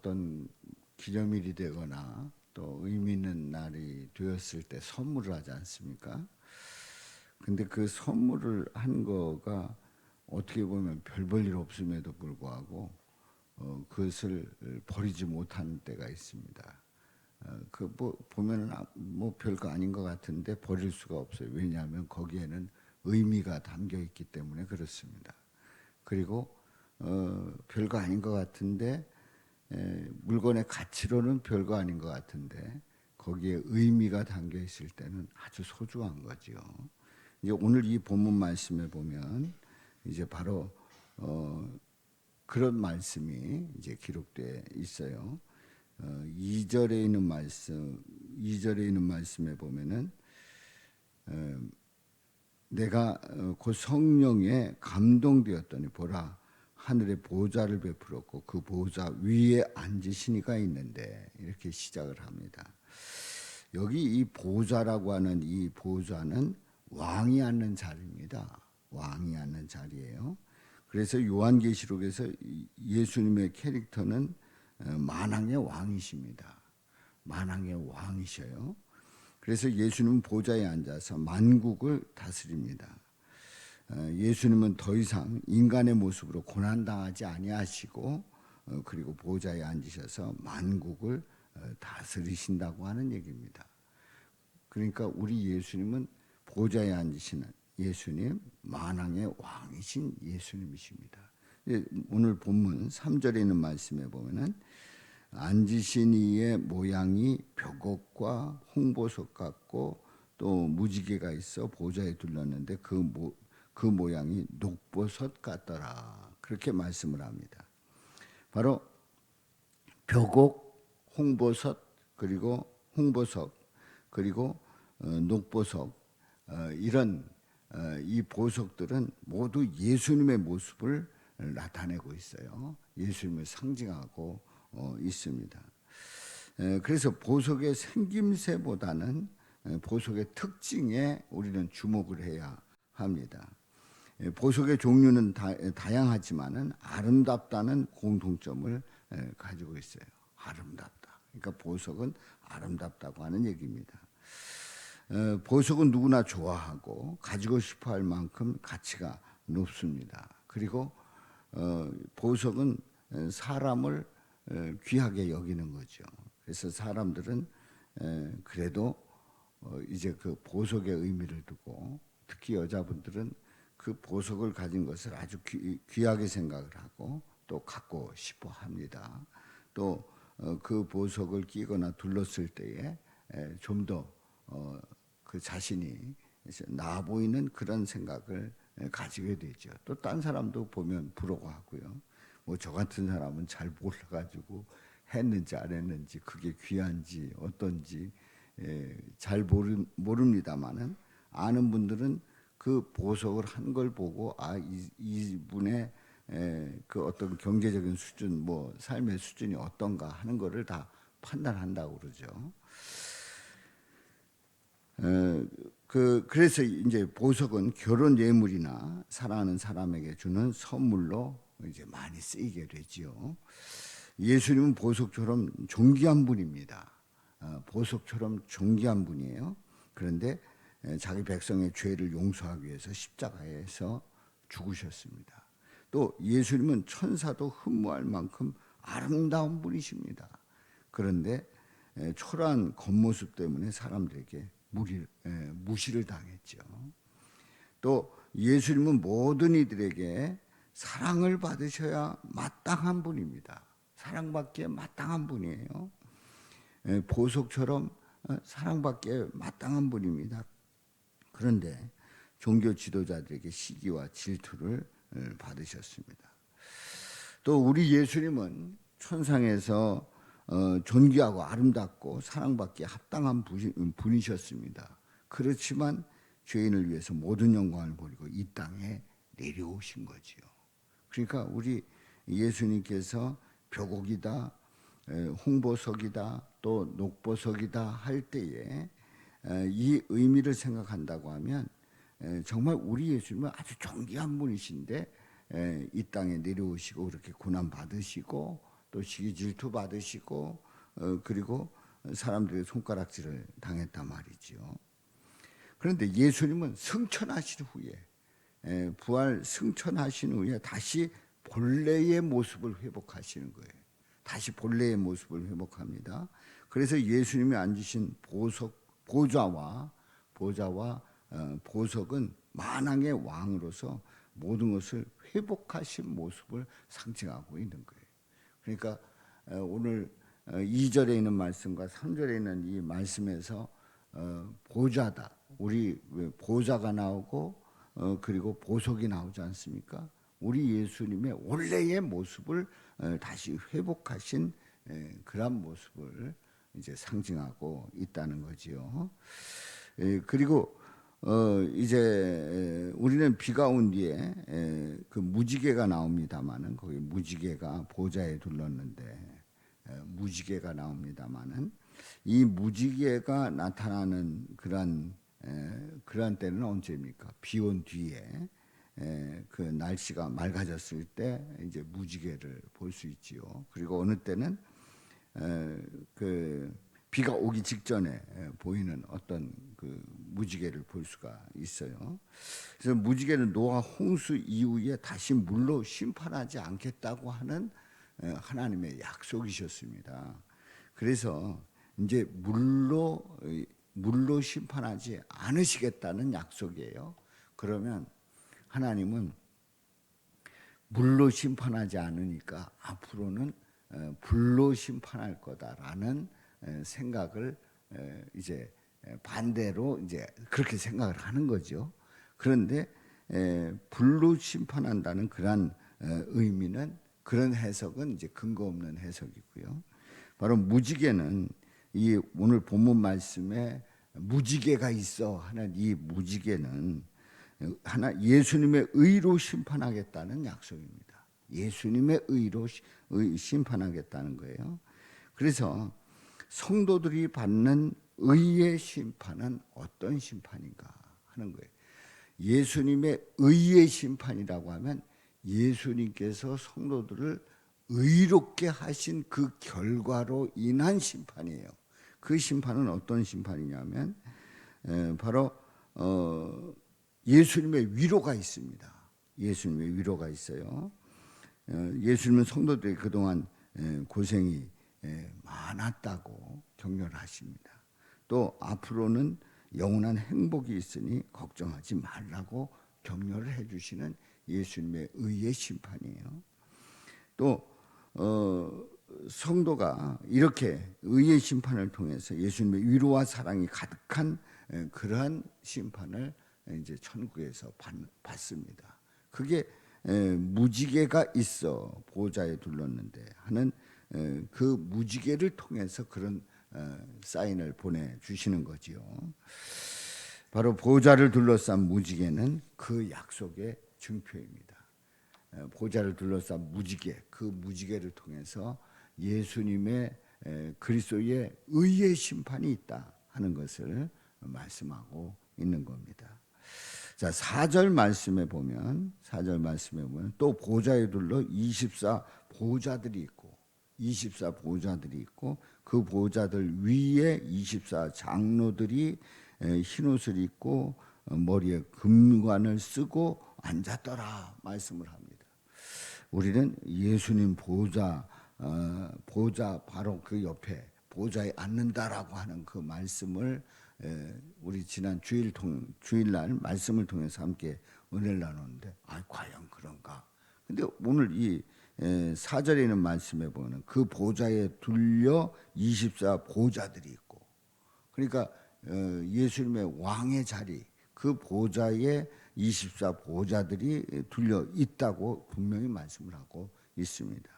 어떤 기념일이 되거나 또 의미 있는 날이 되었을 때 선물을 하지 않습니까? 근데 그 선물을 한 거가 어떻게 보면 별 볼 일 없음에도 불구하고 그것을 버리지 못하는 때가 있습니다. 그 뭐 보면은 뭐 별거 아닌 것 같은데 버릴 수가 없어요. 왜냐하면 거기에는 의미가 담겨 있기 때문에 그렇습니다. 그리고 별거 아닌 것 같은데 물건의 가치로는 별거 아닌 것 같은데 거기에 의미가 담겨 있을 때는 아주 소중한 거죠. 이제 오늘 이 본문 말씀에 보면 이제 바로 그런 말씀이 이제 기록되어 있어요. 2절에 있는 말씀에 보면은 내가 곧 성령에 감동되었더니 보라 하늘의 보좌를 베풀었고 그 보좌 위에 앉으신 이가 있는데 이렇게 시작을 합니다. 여기 이 보좌라고 하는 이 보좌는 왕이 앉는 자리입니다. 왕이 앉는 자리예요. 그래서 요한계시록에서 예수님의 캐릭터는 만왕의 왕이십니다. 만왕의 왕이셔요. 그래서 예수님은 보좌에 앉아서 만국을 다스립니다. 예수님은 더 이상 인간의 모습으로 고난당하지 아니하시고 그리고 보좌에 앉으셔서 만국을 다스리신다고 하는 얘기입니다. 그러니까 우리 예수님은 보좌에 앉으시는 예수님, 만왕의 왕이신 예수님이십니다. 오늘 본문 3절에 있는 말씀에 보면은 앉으신 이의 모양이 벽옥과 홍보석 같고 또 무지개가 있어 보좌에 둘렀는데 그 모양이 녹보석 같더라. 그렇게 말씀을 합니다. 바로 벽옥, 홍보석 그리고 녹보석 이런 이 보석들은 모두 예수님의 모습을 나타내고 있어요. 예수님을 상징하고 있습니다. 그래서 보석의 생김새보다는 보석의 특징에 우리는 주목을 해야 합니다. 보석의 종류는 다양하지만은 아름답다는 공통점을 가지고 있어요. 아름답다. 그러니까 보석은 아름답다고 하는 얘기입니다. 보석은 누구나 좋아하고 가지고 싶어할 만큼 가치가 높습니다. 그리고 보석은 사람을 귀하게 여기는 거죠. 그래서 사람들은 그래도 이제 그 보석의 의미를 두고 특히 여자분들은 그 보석을 가진 것을 아주 귀하게 생각을 하고 또 갖고 싶어 합니다. 또 그 보석을 끼거나 둘렀을 때에 좀 더 그 자신이 나아 보이는 그런 생각을 가지게 되죠. 또 딴 사람도 보면 부러워하고요. 뭐 저 같은 사람은 잘 몰라가지고 했는지 안 했는지 그게 귀한지 어떤지 잘 모릅니다만은 아는 분들은 그 보석을 한 걸 보고 이분의 그 어떤 경제적인 수준, 뭐 삶의 수준이 어떤가 하는 거를 다 판단한다고 그러죠. 그래서 이제 보석은 결혼 예물이나 사랑하는 사람에게 주는 선물로 이제 많이 쓰이게 되지요. 예수님은 보석처럼 존귀한 분입니다. 보석처럼 존귀한 분이에요. 그런데 자기 백성의 죄를 용서하기 위해서 십자가에서 죽으셨습니다. 또 예수님은 천사도 흠모할 만큼 아름다운 분이십니다. 그런데 초라한 겉모습 때문에 사람들에게 무시를 당했죠. 또 예수님은 모든 이들에게 사랑을 받으셔야 마땅한 분입니다. 사랑받기에 마땅한 분이에요. 보석처럼 사랑받기에 마땅한 분입니다. 그런데 종교 지도자들에게 시기와 질투를 받으셨습니다. 또 우리 예수님은 천상에서 존귀하고 아름답고 사랑받기에 합당한 분이셨습니다. 그렇지만 죄인을 위해서 모든 영광을 버리고 이 땅에 내려오신 거지요. 그러니까 우리 예수님께서 벽옥이다, 홍보석이다, 또 녹보석이다 할 때에 이 의미를 생각한다고 하면 정말 우리 예수님은 아주 존귀한 분이신데 이 땅에 내려오시고 그렇게 고난 받으시고 또 시기 질투 받으시고 그리고 사람들의 손가락질을 당했단 말이죠. 그런데 예수님은 승천하신 후에 부활 승천하신 후에 다시 본래의 모습을 회복하시는 거예요. 다시 본래의 모습을 회복합니다. 그래서 예수님이 앉으신 보좌와 보석은 만왕의 왕으로서 모든 것을 회복하신 모습을 상징하고 있는 거예요. 그러니까 오늘 2절에 있는 말씀과 3절에 있는 이 말씀에서 보좌다. 우리 보좌가 나오고 그리고 보석이 나오지 않습니까? 우리 예수님의 원래의 모습을 다시 회복하신 그런 모습을 이제 상징하고 있다는 거지요. 그리고 이제 우리는 비가 온 뒤에 그 무지개가 나옵니다만은 거기 무지개가 보좌에 둘렀는데 무지개가 나옵니다만은 이 무지개가 나타나는 그런 때는 언제입니까? 비 온 뒤에 그 날씨가 맑아졌을 때 이제 무지개를 볼 수 있지요. 그리고 어느 때는 그 비가 오기 직전에 보이는 어떤 그 무지개를 볼 수가 있어요. 그래서 무지개는 노아 홍수 이후에 다시 물로 심판하지 않겠다고 하는 하나님의 약속이셨습니다. 그래서 이제 물로 심판하지 않으시겠다는 약속이에요. 그러면 하나님은 물로 심판하지 않으니까 앞으로는 불로 심판할 거다라는 생각을 이제 반대로 이제 그렇게 생각을 하는 거죠. 그런데 불로 심판한다는 그런 의미는 그런 해석은 이제 근거 없는 해석이고요. 바로 무지개는 이 오늘 본문 말씀에 무지개가 있어 하는 이 무지개는 예수님의 의로 심판하겠다는 약속입니다. 예수님의 의로 심판하겠다는 거예요. 그래서 성도들이 받는 의의 심판은 어떤 심판인가 하는 거예요. 예수님의 의의 심판이라고 하면 예수님께서 성도들을 의롭게 하신 그 결과로 인한 심판이에요. 그 심판은 어떤 심판이냐면 바로 예수님의 위로가 있습니다. 예수님의 위로가 있어요. 예수님은 성도들이 그동안 고생이 많았다고 격려를 하십니다. 또 앞으로는 영원한 행복이 있으니 걱정하지 말라고 격려를 해주시는 예수님의 의의 심판이에요. 또 성도가 이렇게 의의 심판을 통해서 예수님의 위로와 사랑이 가득한 그러한 심판을 이제 천국에서 받습니다. 그게 무지개가 있어 보좌에 둘렀는데 하는 그 무지개를 통해서 그런 사인을 보내주시는 거지요. 바로 보좌를 둘러싼 무지개는 그 약속의 증표입니다. 보좌를 둘러싼 무지개, 그 무지개를 통해서 예수님의 그리스도의 의의 심판이 있다 하는 것을 말씀하고 있는 겁니다. 자, 4절 말씀에 보면 또 보좌에 둘러 24 보좌들이 있고 그 보좌들 위에 24 장로들이 흰옷을 입고 머리에 금관을 쓰고 앉았더라 말씀을 합니다. 우리는 예수님 보좌 바로 그 옆에 보좌에 앉는다라고 하는 그 말씀을 우리 지난 주일날 말씀을 통해서 함께 은혜를 나눴는데 과연 그런가? 근데 오늘 이 4절에 있는 말씀에 보면 그 보좌에 둘려 24 보좌들이 있고, 그러니까 예수님의 왕의 자리 그 보좌에 24 보좌들이 둘려 있다고 분명히 말씀을 하고 있습니다.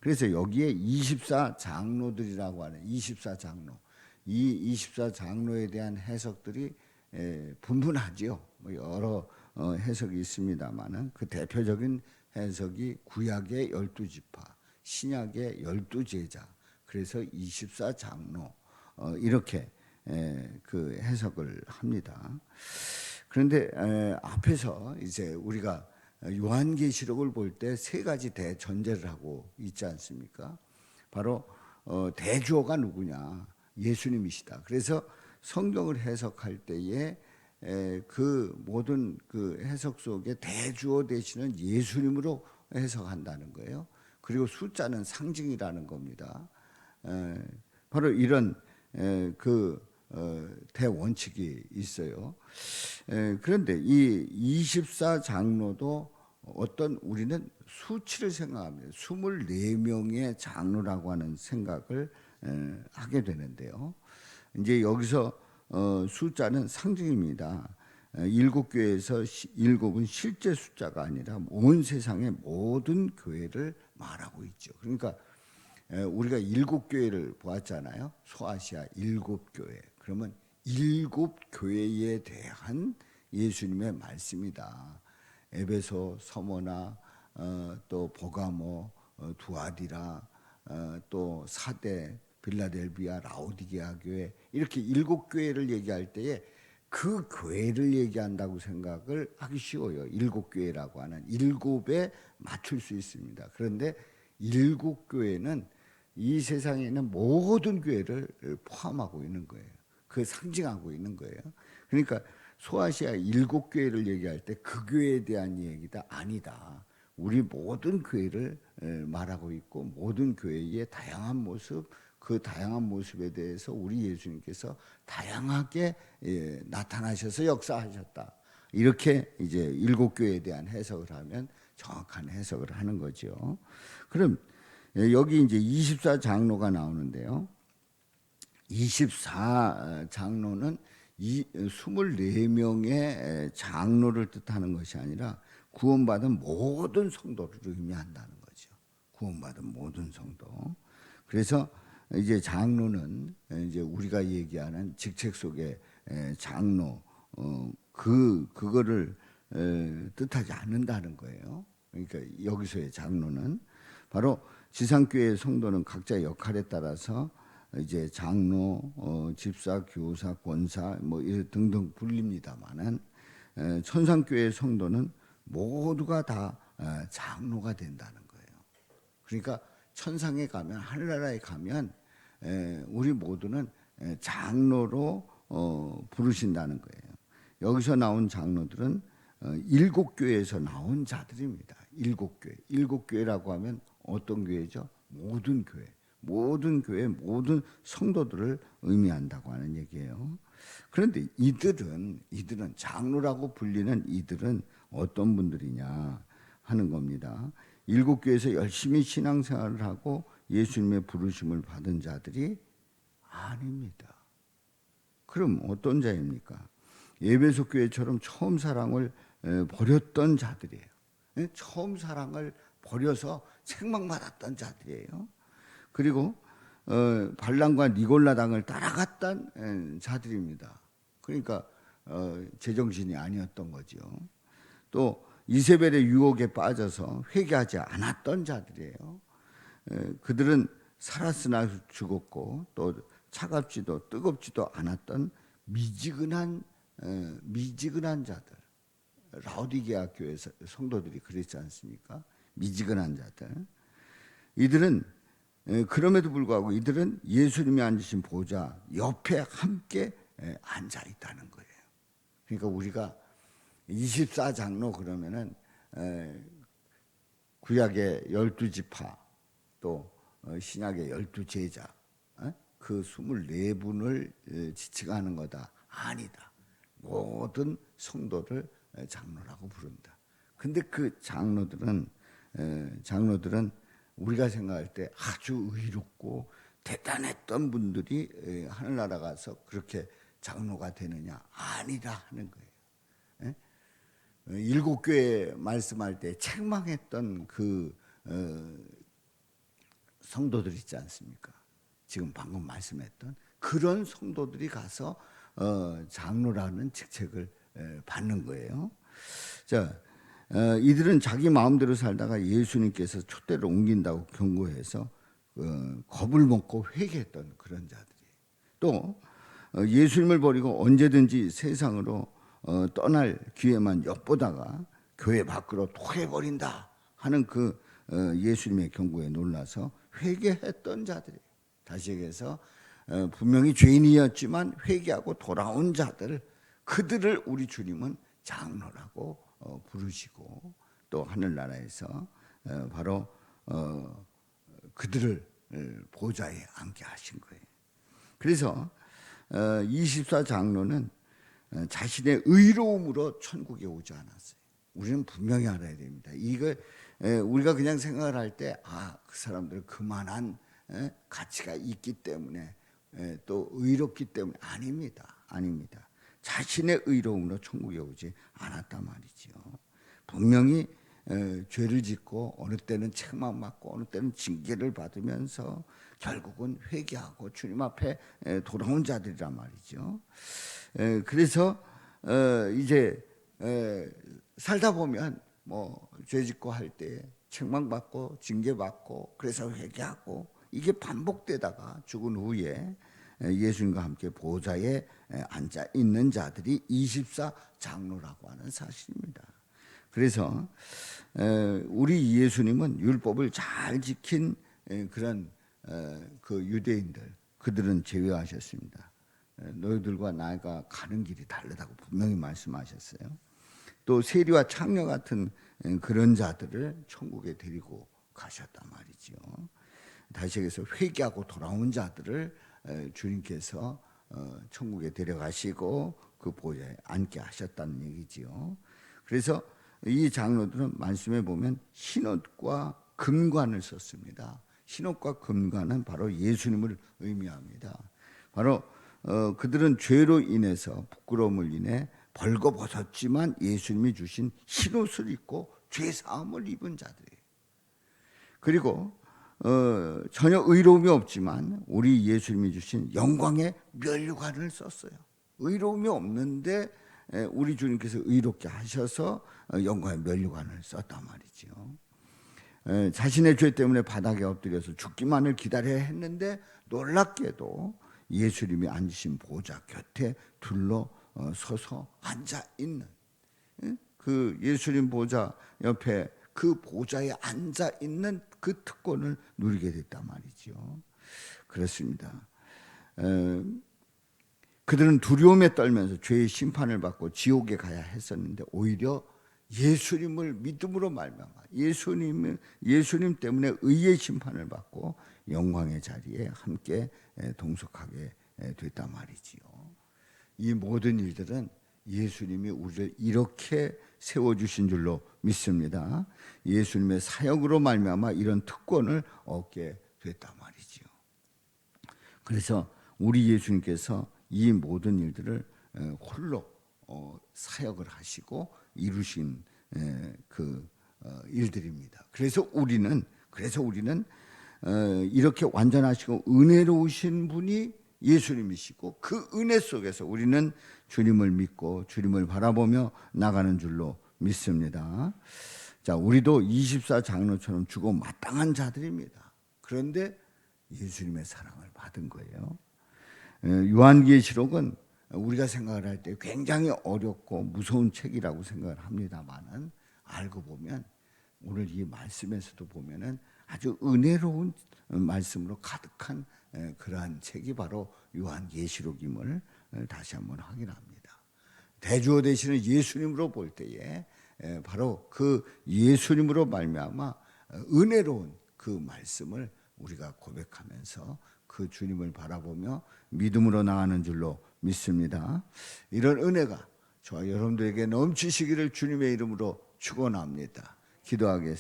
그래서 여기에 24 장로들이라고 하는 24 장로, 이 24 장로에 대한 해석들이 분분하지요. 여러 해석이 있습니다만은 그 대표적인 해석이 구약의 12지파, 신약의 12제자, 그래서 24 장로 이렇게 그 해석을 합니다. 그런데 앞에서 이제 우리가 요한계시록을 볼 때 세 가지 대전제를 하고 있지 않습니까? 바로 대주어가 누구냐? 예수님이시다. 그래서 성경을 해석할 때에 그 모든 그 해석 속에 대주어 되시는 예수님으로 해석한다는 거예요. 그리고 숫자는 상징이라는 겁니다. 바로 이런 그 대원칙이 있어요. 그런데 이 24장로도 어떤 우리는 수치를 생각합니다. 24명의 장로라고 하는 생각을 하게 되는데요. 이제 여기서 숫자는 상징입니다. 일곱 교회에서 일곱은 실제 숫자가 아니라 온 세상의 모든 교회를 말하고 있죠. 그러니까 우리가 일곱 교회를 보았잖아요. 소아시아 일곱 교회. 그러면 일곱 교회에 대한 예수님의 말씀이다. 에베소, 서머나, 또 보가모, 두아디라, 또 사대, 빌라델비아, 라오디게아 교회, 이렇게 일곱 교회를 얘기할 때에 그 교회를 얘기한다고 생각을 하기 쉬워요. 일곱 교회라고 하는 일곱에 맞출 수 있습니다. 그런데 일곱 교회는 이 세상에 있는 모든 교회를 포함하고 있는 거예요. 그 상징하고 있는 거예요. 그러니까 소아시아 일곱 교회를 얘기할 때 그 교회에 대한 얘기다 아니다. 우리 모든 교회를 말하고 있고 모든 교회의 다양한 모습, 그 다양한 모습에 대해서 우리 예수님께서 다양하게 나타나셔서 역사하셨다. 이렇게 이제 일곱 교회에 대한 해석을 하면 정확한 해석을 하는 거죠. 그럼 여기 이제 24장로가 나오는데요. 24장로는 24명의 장로를 뜻하는 것이 아니라 구원받은 모든 성도를 의미한다는 거죠. 구원받은 모든 성도. 그래서 이제 장로는 이제 우리가 얘기하는 직책 속의 장로 그거를 뜻하지 않는다는 거예요. 그러니까 여기서의 장로는 바로 지상교회 성도는 각자 역할에 따라서 이제 장로, 집사, 교사, 권사 뭐 등등 불립니다만은 천상교회 성도는 모두가 다 장로가 된다는 거예요. 그러니까 천상에 가면 하늘나라에 가면 우리 모두는 장로로 부르신다는 거예요. 여기서 나온 장로들은 일곱 교회에서 나온 자들입니다. 일곱 교회. 일곱 교회라고 하면 어떤 교회죠? 모든 교회. 모든 교회, 모든 성도들을 의미한다고 하는 얘기예요. 그런데 이들은 장로라고 불리는 이들은 어떤 분들이냐 하는 겁니다. 일곱 교회에서 열심히 신앙생활을 하고 예수님의 부르심을 받은 자들이 아닙니다. 그럼 어떤 자입니까? 에베소 교회처럼 처음 사랑을 버렸던 자들이에요. 처음 사랑을 버려서 책망받았던 자들이에요. 그리고 발람과 니골라 당을 따라갔던 자들입니다. 그러니까 제정신이 아니었던 거죠. 또 이세벨의 유혹에 빠져서 회개하지 않았던 자들이에요. 그들은 살았으나 죽었고 또 차갑지도 뜨겁지도 않았던 미지근한 자들. 라오디게아 교회 성도들이 그랬지 않습니까? 미지근한 자들. 이들은 그럼에도 불구하고 이들은 예수님이 앉으신 보좌 옆에 함께 앉아 있다는 거예요. 그러니까 우리가 24장로 그러면은 구약의 12지파 또 신약의 12제자 그 24분을 지칭하는 거다. 아니다. 모든 성도를 장로라고 부른다. 근데 그 장로들은 우리가 생각할 때 아주 의롭고 대단했던 분들이 하늘나라 가서 그렇게 장로가 되느냐? 아니다 하는 거예요. 일곱 교회 말씀할 때 책망했던 그 성도들 있지 않습니까? 지금 방금 말씀했던 그런 성도들이 가서 장로라는 직책을 받는 거예요. 자, 이들은 자기 마음대로 살다가 예수님께서 촛대를 옮긴다고 경고해서 겁을 먹고 회개했던 그런 자들이에요. 또 예수님을 버리고 언제든지 세상으로 떠날 기회만 엿보다가 교회 밖으로 토해버린다 하는 그 예수님의 경고에 놀라서 회개했던 자들이, 다시 얘기해서 분명히 죄인이었지만 회개하고 돌아온 자들, 그들을 우리 주님은 장로라고 부르시고 또 하늘나라에서 바로 그들을 보좌에 앉게 하신 거예요. 그래서 24장로는 자신의 의로움으로 천국에 오지 않았어요. 우리는 분명히 알아야 됩니다. 이거 우리가 그냥 생각을 할 때 그 사람들은 그만한 가치가 있기 때문에 또 의롭기 때문에 아닙니다. 자신의 의로움으로 천국에 오지 않았단 말이죠. 분명히 죄를 짓고 어느 때는 책망받고 어느 때는 징계를 받으면서 결국은 회개하고 주님 앞에 돌아온 자들이란 말이죠. 그래서 이제 살다 보면 뭐 죄짓고 할 때 책망받고 징계받고 그래서 회개하고 이게 반복되다가 죽은 후에 예수님과 함께 보좌에 앉아 있는 자들이 24장로라고 하는 사실입니다. 그래서 우리 예수님은 율법을 잘 지킨 그런 그 유대인들, 그들은 제외하셨습니다. 너희들과 나가 가는 길이 다르다고 분명히 말씀하셨어요. 또 세리와 창녀 같은 그런 자들을 천국에 데리고 가셨단 말이죠. 다시 얘기해서 회개하고 돌아온 자들을 주님께서 천국에 데려가시고 그 보좌에 앉게 하셨다는 얘기지요. 그래서 이 장로들은 말씀에 보면 흰옷과 금관을 썼습니다. 흰옷과 금관은 바로 예수님을 의미합니다. 바로 그들은 죄로 인해서 부끄러움을 인해 벌거벗었지만 예수님이 주신 흰옷을 입고 죄사함을 입은 자들이에요. 그리고 전혀 의로움이 없지만 우리 예수님이 주신 영광의 면류관을 썼어요. 의로움이 없는데 우리 주님께서 의롭게 하셔서 영광의 면류관을 썼단 말이죠. 자신의 죄 때문에 바닥에 엎드려서 죽기만을 기다려야 했는데 놀랍게도 예수님이 앉으신 보좌 곁에 둘러서서 앉아 있는 그 예수님 보좌 옆에 그 보좌에 앉아 있는 그 특권을 누리게 됐단 말이죠. 그렇습니다. 그들은 두려움에 떨면서 죄의 심판을 받고 지옥에 가야 했었는데 오히려 예수님을 믿음으로 말미암아 예수님 때문에 의의 심판을 받고 영광의 자리에 함께 동석하게 됐단 말이지요. 이 모든 일들은 예수님이 우리를 이렇게 세워주신 줄로 믿습니다. 예수님의 사역으로 말미암아 이런 특권을 얻게 됐단 말이지요. 그래서 우리 예수님께서 이 모든 일들을 홀로 사역을 하시고 이루신 그 일들입니다. 그래서 우리는 이렇게 완전하시고 은혜로우신 분이 예수님이시고 그 은혜 속에서 우리는 주님을 믿고 주님을 바라보며 나가는 줄로 믿습니다. 자, 우리도 24장로처럼 주고 마땅한 자들입니다. 그런데 예수님의 사랑을 받은 거예요. 요한계시록은 우리가 생각을 할 때 굉장히 어렵고 무서운 책이라고 생각을 합니다만은 알고 보면 오늘 이 말씀에서도 보면은 아주 은혜로운 말씀으로 가득한 그러한 책이 바로 요한계시록임을 다시 한번 확인합니다. 대주어 되시는 예수님으로 볼 때에 바로 그 예수님으로 말미암아 은혜로운 그 말씀을 우리가 고백하면서 그 주님을 바라보며 믿음으로 나가는 줄로 믿습니다. 이런 은혜가 저와 여러분들에게 넘치시기를 주님의 이름으로 축원합니다. 기도하겠습니다.